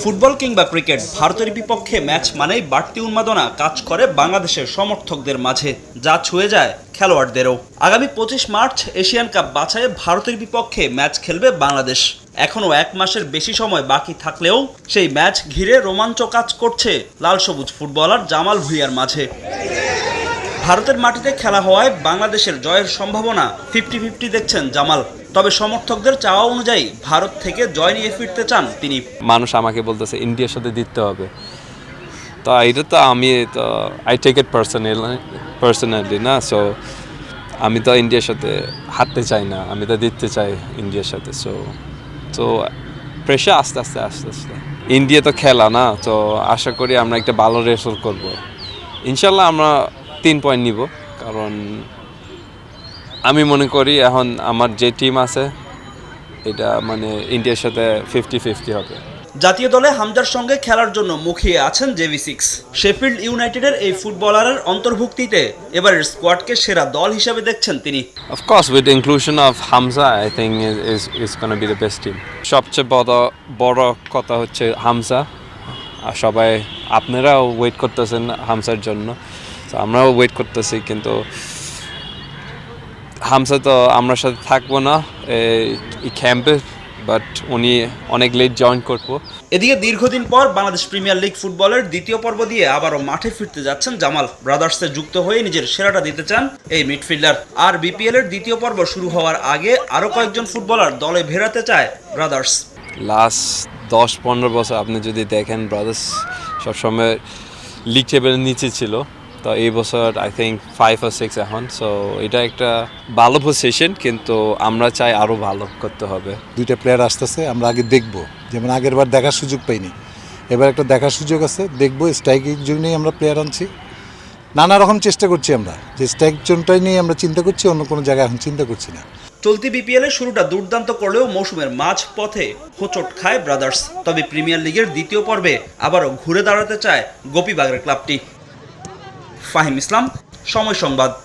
Football কিংবা cricket, ভারতের বিপক্ষে ম্যাচ মানেই বাড়তি উন্মাদনা কাজ করে বাংলাদেশের সমর্থকদের মাঝে, যা ছুঁয়ে যায় খেলোয়াড়দেরও। আগামী 25 মার্চ এশিয়ান কাপ বাছাইয়ে ভারতের বিপক্ষে ম্যাচ খেলবে বাংলাদেশ। এখনও 1 মাসের বেশি সময় বাকি থাকলেও সেই ম্যাচ ঘিরে রোমাঞ্চ কাজ করছে লাল সবুজ ফুটবলার জামাল ভুঁইয়ার মাঝে। ভারতের মাটিতে খেলা হওয়ায় বাংলাদেশের জয়ের সম্ভাবনা 50-50 দেখছেন জামাল। তবে সমর্থকদের চাওয়া অনুযায়ী ভারত থেকে জয় নিয়ে ফিরতে চান তিনি। মানুষ আমাকে বলতেছে ইন্ডিয়ার সাথে জিততে হবে, তো এটা তো আমি তো আই টেক ইট পার্সোনালি না। সো আমি তো ইন্ডিয়ার সাথে হারতে চাই না, আমি তো জিততে চাই ইন্ডিয়ার সাথে। তো প্রেশার আস্তে আস্তে ইন্ডিয়া তো খেলা না, তো আশা করি আমরা একটা ভালো রেজাল্ট করব। ইনশাল্লাহ আমরা 3 পয়েন্ট নিব, কারণ আমি মনে করি এখন আমার যে টিম আছে এটা মানে ইন্ডিয়ার সাথে 50-50 হবে। জাতীয় দলে হামজার সঙ্গে খেলার জন্য মুখিয়ে আছেন JV6। শেফিল্ড ইউনাইটেডের এই ফুটবলারের অন্তর্ভুক্তিতে এবারের স্কোয়াডকে সেরা দল হিসেবে দেখছেন তিনি। Of course, with the inclusion of Hamza, I think is going to be the best team. সবচেয়ে বড় কথা হচ্ছে হামজা, আর সবাই আপনারাও ওয়েট করতেছেন হামজার জন্য, তো আমরাও ওয়েট করতেছি। কিন্তু হামজা তো আমার সাথে থাকবো না এই ক্যাম্পে, বাট উনি অনেক লেট জয়েন করবো। এদিকে দীর্ঘদিন পর বাংলাদেশ প্রিমিয়ার লিগ ফুটবলের দ্বিতীয় পর্ব দিয়ে আবারও মাঠে ফিরতে যাচ্ছেন জামাল। ব্রাদার্সে যুক্ত হয়ে নিজের সেরাটা দিতে চান এই মিডফিল্ডার। আর BPL এর দ্বিতীয় পর্ব শুরু হওয়ার আগে আরও কয়েকজন ফুটবলার দলে ভেড়াতে চায় ব্রাদার্স। লাস্ট 10-15 বছর আপনি যদি দেখেন, ব্রাদার্স সবসময় লিগ টেবিলের নিচে ছিল, তো এই বছর আই থিঙ্ক 5 or 6 এখন। সো এটা একটা ভালো পজিশন, কিন্তু আমরা চাই আরও ভালো করতে হবে। 2টা প্লেয়ার আসতেছে, আমরা আগে দেখব, যেমন আগের বার দেখার সুযোগ পাইনি, এবার একটা দেখার সুযোগ আছে, দেখবো। স্ট্রাইকের জন্যই আমরা প্লেয়ার আনছি, নানা রকম চেষ্টা করছি আমরা, যে স্ট্রাইক জোনটাই নিয়ে আমরা চিন্তা করছি, অন্য কোনো জায়গায় এখন চিন্তা করছি না। চলতি BPL এর শুরুটা দুর্দান্ত করলেও মৌসুমের মাঝ পথে হোঁচট খায় ব্রাদার্স। তবে প্রিমিয়ার লিগের দ্বিতীয় পর্বে আবারও ঘুরে দাঁড়াতে চায় গোপীবাগের ক্লাবটি। ফাহিম ইসলাম, সময় সংবাদ।